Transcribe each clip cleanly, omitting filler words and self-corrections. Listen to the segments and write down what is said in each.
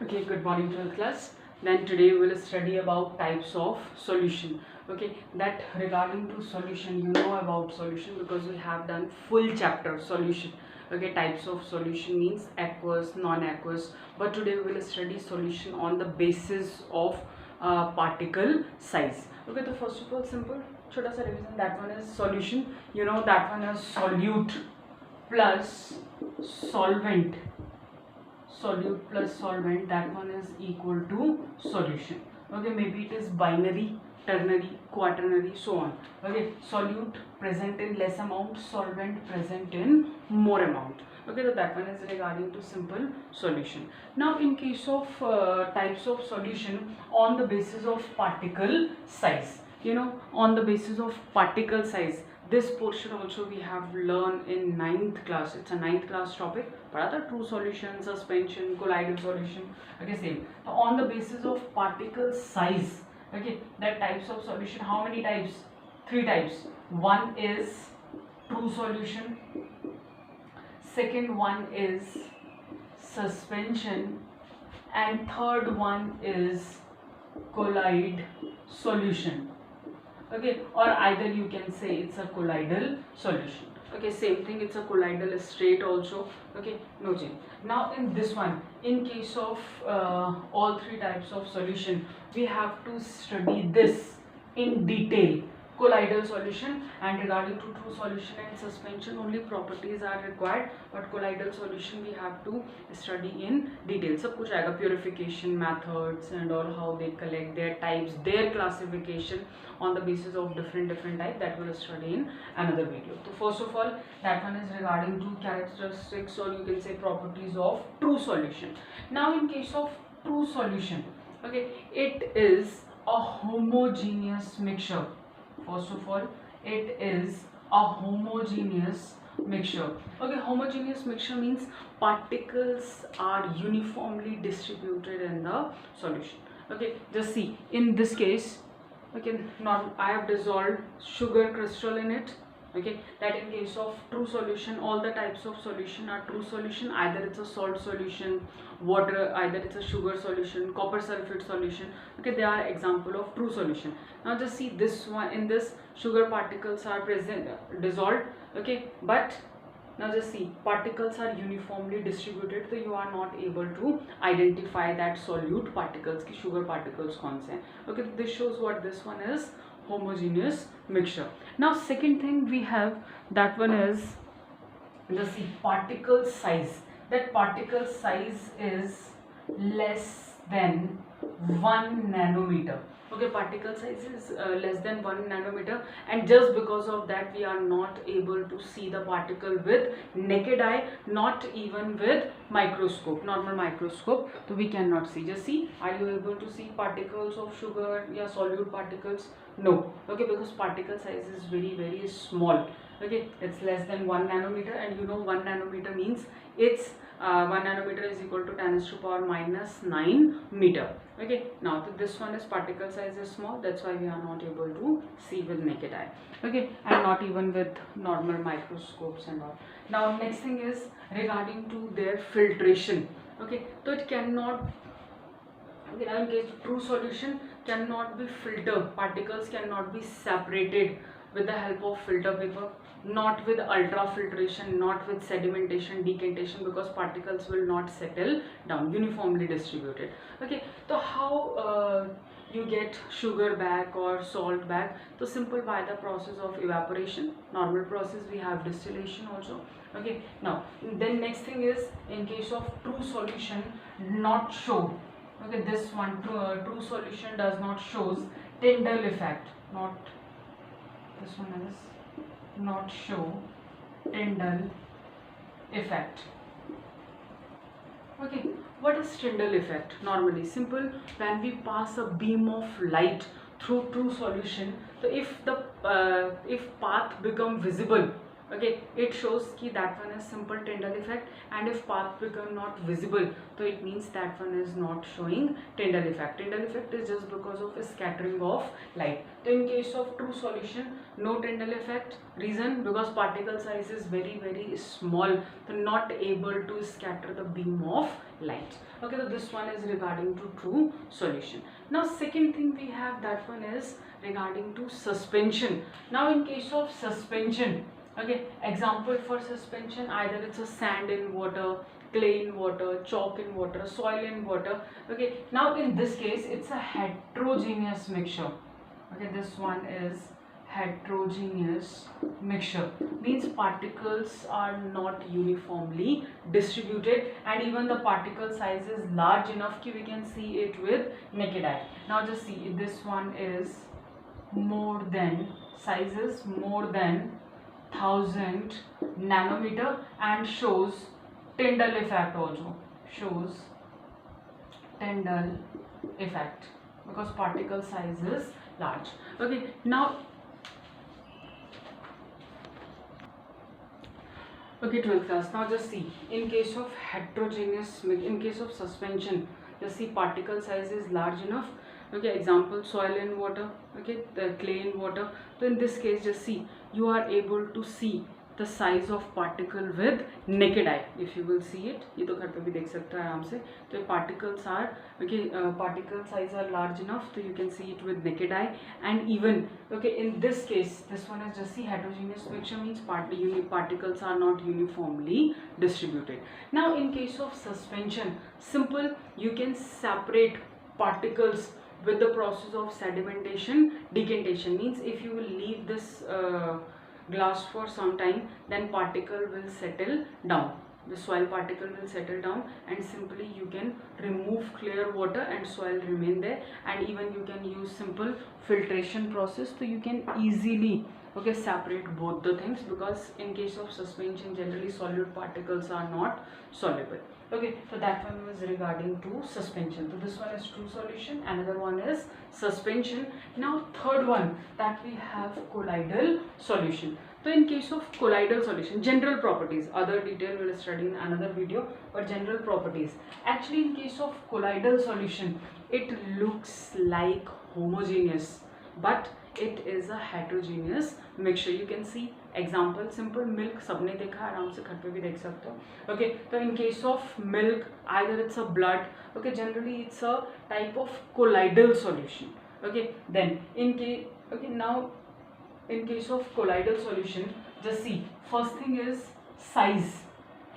Okay, good morning to the class. Then today we will study about types of solution. Okay, that regarding to solution, you know about solution because we have done full chapter solution. Okay, types of solution means aqueous, non-aqueous. But today we will study solution on the basis of particle size. Okay, so first of all, simple, छोटा सा revision. That one is solution. You know that one is solute plus solvent. Solute plus solvent, that one is equal to solution. Okay, maybe it is binary, ternary, quaternary, so on. Okay, solute present in less amount, solvent present in more amount. Okay, so that one is regarding to simple solution. Now in case of types of solution on the basis of particle size, you know, on the basis of particle size, this portion also we have learned in 9th class. It's a 9th class topic. But other true solution, suspension, collidal solution. Okay, same. So on the basis of particle size, okay, that types of solution. How many types? 3 types. One is true solution. Second one is suspension, and third one is collide solution. Okay, or either you can say it's a collidal solution. Okay, same thing, it's a collidal straight also. Okay, no change. Now in this one, in case of all 3 types of solution, we have to study this in detail. Collidal solution, and regarding to true solution and suspension, only properties are required, but collidal solution we have to study in detail. सब कुछ आएगा, purification methods and all, how they collect, their types, their classification on the basis of different type, that we'll study in another video. So first of all, that one is regarding to characteristics, or you can say properties of true solution. Now in case of true solution, okay, it is a homogeneous mixture. First of all, it is a homogeneous mixture. Okay, homogeneous mixture means particles are uniformly distributed in the solution. Okay, just see in this case. Okay, not I have dissolved sugar crystal in it. Okay, that in case of true solution, all the types of solution are true solution. Either it's a salt solution, water, either it's a sugar solution, copper sulfate solution. Okay, they are example of true solution. Now just see this one, in this sugar particles are present, dissolved. Okay, but now just see, particles are uniformly distributed, so you are not able to identify that solute particles ki sugar particles kaun se. Okay, this shows what this one is, homogeneous mixture. Now second thing we have, that one is, just see, particle size. That particle size is less than 1 nanometer. Okay, particle size is less than 1 nanometer, and just because of that we are not able to see the particle with naked eye, not even with microscope, normal microscope, so we cannot see. Just see, are you able to see particles of sugar, yeah, solute particles? No. Okay, because particle size is very small. Okay, it's less than 1 nanometer, and you know 1 nanometer means it's 1 nanometer is equal to 10 to the power minus 9 meter. Okay, now this one is particle size is small, that's why we are not able to see with naked eye. Okay, and not even with normal microscopes and all. Now next thing is regarding to their filtration. Okay, so it cannot, okay, now in case true solution cannot be filtered, particles cannot be separated with the help of filter paper, not with ultrafiltration, not with sedimentation, decantation, because particles will not settle down, uniformly distributed. Okay, so how you get sugar back or salt back? So simple, by the process of evaporation, normal process. We have distillation also. Okay, now then next thing is, in case of true solution not show. Okay, this one true solution does not shows Tyndall effect, not this one is not show Tyndall effect. Okay, what is Tyndall effect? Normally simple, when we pass a beam of light through true solution, so if the if path become visible, Okay, it shows ki that one is simple Tyndall effect, and if path become not visible, so it means that one is not showing Tyndall effect. Tyndall effect is just because of a scattering of light. So in case of true solution, no Tyndall effect. Reason? Because particle size is very small, so not able to scatter the beam of light. Okay, so this one is regarding to true solution. Now second thing we have, that one is regarding to suspension. Now in case of suspension, okay, example for suspension, either it's a sand in water, clay in water, chalk in water, soil in water. Okay, now in this case it's a heterogeneous mixture. Okay, this one is heterogeneous mixture, means particles are not uniformly distributed, and even the particle size is large enough that we can see it with naked eye. Now just see, this one is more than, sizes more than 1000 nanometer, and shows Tyndall effect also, shows Tyndall effect because particle size is large. Okay, now okay, 12th class, now just see, in case of heterogeneous, in case of suspension, just see particle size is large enough. Okay, example soil and water, okay, the clay and water. So in this case, just see, you are able to see the size of particle with naked eye. If you will see it, ये तो घर पे भी देख सकते हैं आराम से. तो particles are, okay, particle size are large enough, so you can see it with naked eye. And even, okay, in this case, this one is just see, heterogeneous mixture means particles are not uniformly distributed. Now in case of suspension, simple, you can separate particles with the process of sedimentation, decantation. Means if you will leave this glass for some time, then particle will settle down, the soil particle will settle down, and simply you can remove clear water and soil remain there. And even you can use simple filtration process, so you can easily, okay, separate both the things, because in case of suspension generally solute particles are not soluble. Okay, so that one was regarding to suspension. So this one is true solution, another one is suspension. Now third one, that we have colloidal solution. So in case of colloidal solution, general properties, other detail we will study in another video, but general properties. Actually in case of colloidal solution, it looks like homogeneous, but it is a heterogeneous mixture. You can see example, simple milk, सबने देखा, आराम से घर पे भी देख सकते हो. Okay, so in case of milk, either it's a blood, okay, generally it's a type of colloidal solution. Okay, then in case, okay, now in case of colloidal solution, just see, first thing is size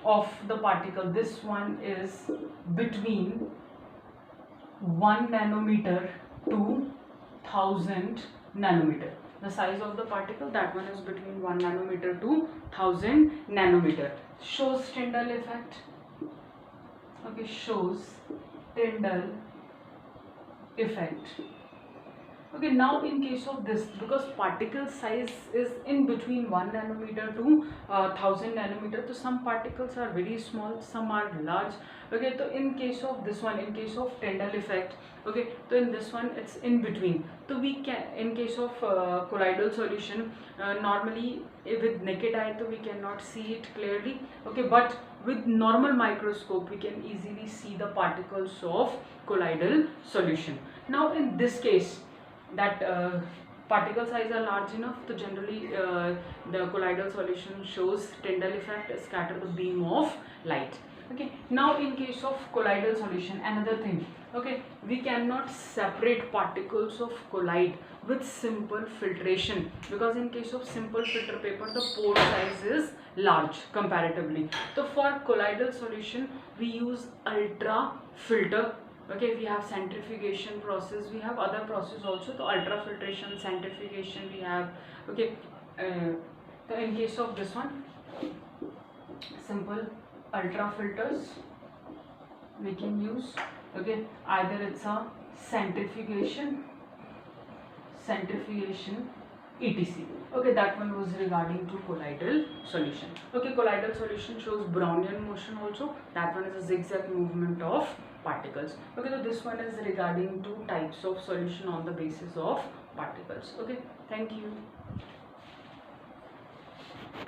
of the particle. This one is between 1 nanometer to 1000 nanometer. The size of the particle, that one is between 1 nanometer to 1000 nanometer. Shows Tyndall effect. Okay, shows Tyndall effect. Okay, now in case of this, because particle size is in between 1 nanometer to 1000 nanometer, so some particles are very small, some are large. Okay, so in case of this one, in case of Tyndall effect, okay, so in this one it's in between. So we can, in case of colloidal solution, normally with naked eye, so we cannot see it clearly. Okay, but with normal microscope we can easily see the particles of colloidal solution. Now in this case, that particle size are large enough, so generally the colloidal solution shows Tyndall effect, scatter the beam of light. Okay, now in case of colloidal solution, another thing, okay, we cannot separate particles of collide with simple filtration, because in case of simple filter paper the pore size is large comparatively. So for colloidal solution we use ultra filter. Okay, we have centrifugation process, we have other process also, so ultrafiltration, centrifugation we have. Okay, so in case of this one, simple ultra filters we can use. Okay, either it's a centrifugation, etc. Okay, that one was regarding to colloidal solution. Okay, colloidal solution shows Brownian motion also, that one is a zigzag movement of particles. Okay, so this one is regarding to types of solution on the basis of particles. Okay, thank you.